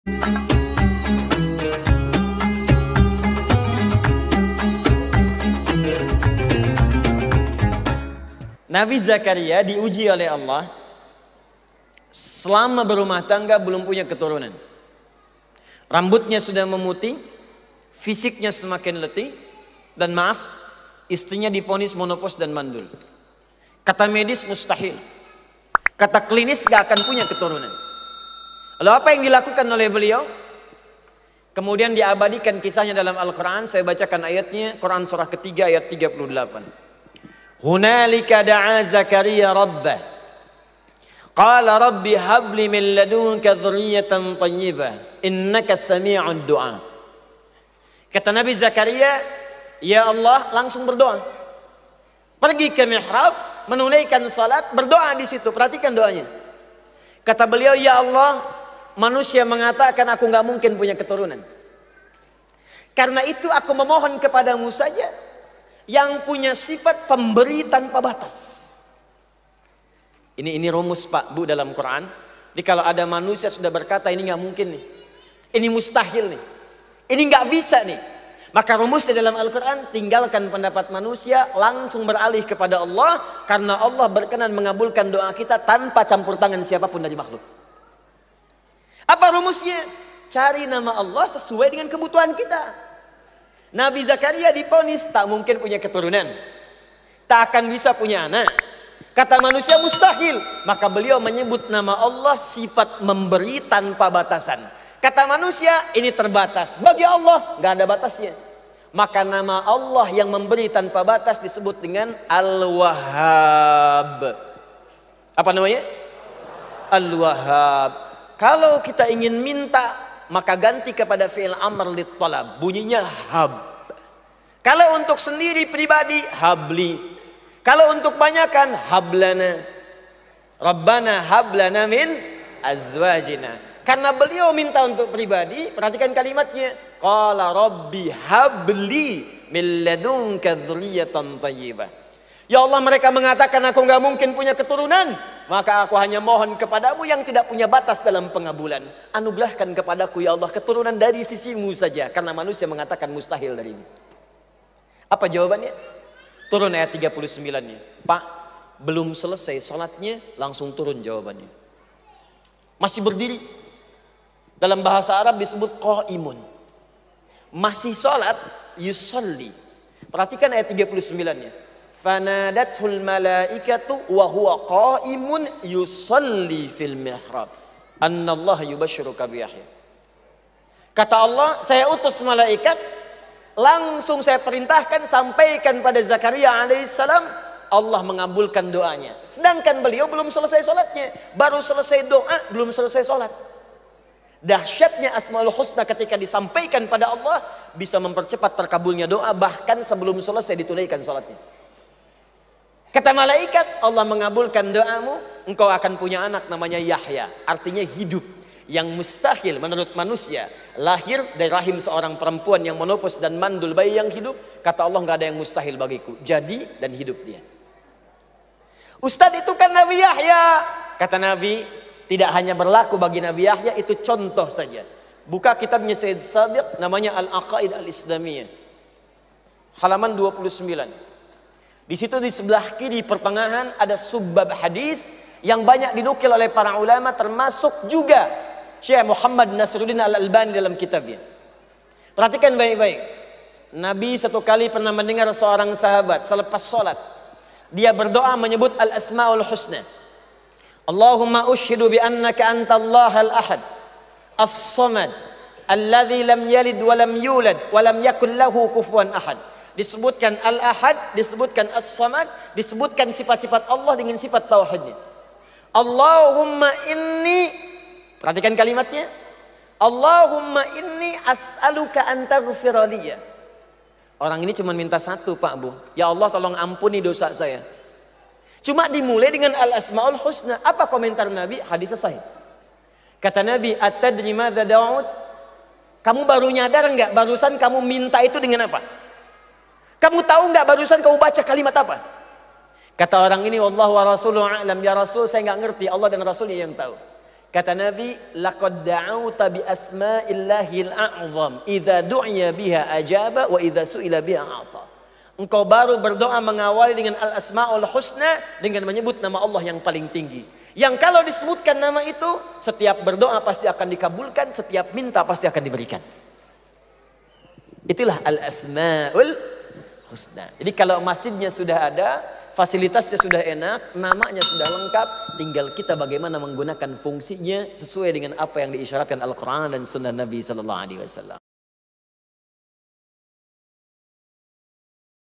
Nabi Zakaria diuji oleh Allah selama berumah tangga belum punya keturunan. Rambutnya sudah memutih, fisiknya semakin letih, dan maaf, istrinya divonis menopause dan mandul. Kata medis mustahil, kata klinis gak akan punya keturunan. Lalu apa yang dilakukan oleh beliau? Kemudian diabadikan kisahnya dalam Al-Quran. Saya bacakan ayatnya, Quran surah ketiga ayat 38. Hunalika da'a Zakaria rabbah qala rabbi habli min ladunka dzurriyyatan thayyibah innaka sami'ud du'a. Kata Nabi Zakaria, ya Allah, langsung berdoa. Pergi ke mihrab, menunaikan salat, berdoa di situ. Perhatikan doanya. Kata beliau, ya Allah, manusia mengatakan aku nggak mungkin punya keturunan. Karena itu aku memohon kepadamu saja yang punya sifat pemberi tanpa batas. Ini rumus Pak Bu dalam Quran. Jadi kalau ada manusia sudah berkata ini nggak mungkin nih, ini mustahil nih, ini nggak bisa nih, maka rumusnya dalam Al-Quran, tinggalkan pendapat manusia, langsung beralih kepada Allah, karena Allah berkenan mengabulkan doa kita tanpa campur tangan siapapun dari makhluk. Apa rumusnya? Cari nama Allah sesuai dengan kebutuhan kita. Nabi Zakaria diponis tak mungkin punya keturunan, tak akan bisa punya anak. Kata manusia mustahil, maka beliau menyebut nama Allah sifat memberi tanpa batasan. Kata manusia ini terbatas, bagi Allah nggak ada batasnya. Maka nama Allah yang memberi tanpa batas disebut dengan Al-Wahhab. Apa namanya? Al-Wahhab. Kalau kita ingin minta, maka ganti kepada fi'il amr lit talab, bunyinya hab. Kalau untuk sendiri pribadi, habli. Kalau untuk banyakan, hablana. Rabbana hablana min azwajina. Karena beliau minta untuk pribadi, perhatikan kalimatnya. Qala rabbi habli min ladunka dzurriyyatan thayyibah. Ya Allah, mereka mengatakan aku nggak mungkin punya keturunan, maka aku hanya mohon kepadamu yang tidak punya batas dalam pengabulan. Anugerahkan kepadaku ya Allah keturunan dari sisimu saja, karena manusia mengatakan mustahil darimu. Apa jawabannya? Turun ayat 39-nya. Pak, belum selesai sholatnya langsung turun jawabannya. Masih berdiri. Dalam bahasa Arab disebut qaimun. Masih sholat, yusalli. Perhatikan ayat 39-nya. Fanadathul malaikatu wa huwa qaimun yusalli fil mihrab annallaha yubashshiruka bi Yahya. Kata Allah, saya utus malaikat, langsung saya perintahkan sampaikan pada Zakaria alaihissalam, Allah mengabulkan doanya. Sedangkan beliau belum selesai sholatnya, baru selesai doa, belum selesai sholat. Dahsyatnya Asmaul Husna ketika disampaikan pada Allah bisa mempercepat terkabulnya doa, bahkan sebelum selesai ditunaikan sholatnya. Kata malaikat, Allah mengabulkan doamu, engkau akan punya anak namanya Yahya, artinya hidup. Yang mustahil menurut manusia, lahir dari rahim seorang perempuan yang menopause dan mandul bayi yang hidup. Kata Allah, nggak ada yang mustahil bagiku, jadi dan hidup dia. Ustadz, itu kan Nabi Yahya. Kata Nabi, tidak hanya berlaku bagi Nabi Yahya, itu contoh saja. Buka kitabnya Sayyid Sadiq, namanya Al-Aqaid Al-Islamiyah, halaman 29. Di situ di sebelah kiri pertengahan ada subbab hadis yang banyak dinukil oleh para ulama, termasuk juga Syekh Muhammad Nasruddin Al-Albani dalam kitabnya. Perhatikan baik-baik. Nabi satu kali pernah mendengar seorang sahabat selepas sholat, dia berdoa menyebut Al-Asmaul Husna. Allahumma ushhidu bi annaka antallahal ahad as-samad alladzi lam yalid wa lam yulad wa lam yakul lahu kufuwan ahad. Disebutkan Al-Ahad, disebutkan As-Samad, disebutkan sifat-sifat Allah dengan sifat tauhidnya. Allahumma inni, perhatikan kalimatnya, Allahumma inni as'aluka an taghfira liya. Orang ini cuma minta satu, Pak Bu, ya Allah tolong ampuni dosa saya. Cuma dimulai dengan Al-Asmaul Husna. Apa komentar Nabi? Hadis sahih. Kata Nabi, atadri madza da'ut? Kamu baru nyadar enggak barusan kamu minta itu dengan apa? Kamu tahu nggak barusan kamu baca kalimat apa? Kata orang ini, wallahu wa rasuluhu a'lam, ya Rasul, saya nggak ngerti, Allah dan Rasulnya yang tahu. Kata Nabi, laqad da'auta bi asma'illahil a'zam, idza du'iya biha ajaba wa idza su'ila biha a'ta. Engkau baru berdoa mengawali dengan al-asma'ul husna, dengan menyebut nama Allah yang paling tinggi. Yang kalau disebutkan nama itu, setiap berdoa pasti akan dikabulkan, setiap minta pasti akan diberikan. Itulah al-asma'ul husna. Jadi kalau masjidnya sudah ada, fasilitasnya sudah enak, namanya sudah lengkap, tinggal kita bagaimana menggunakan fungsinya sesuai dengan apa yang diisyaratkan Al-Quran dan Sunnah Nabi Sallallahu Alaihi Wasallam.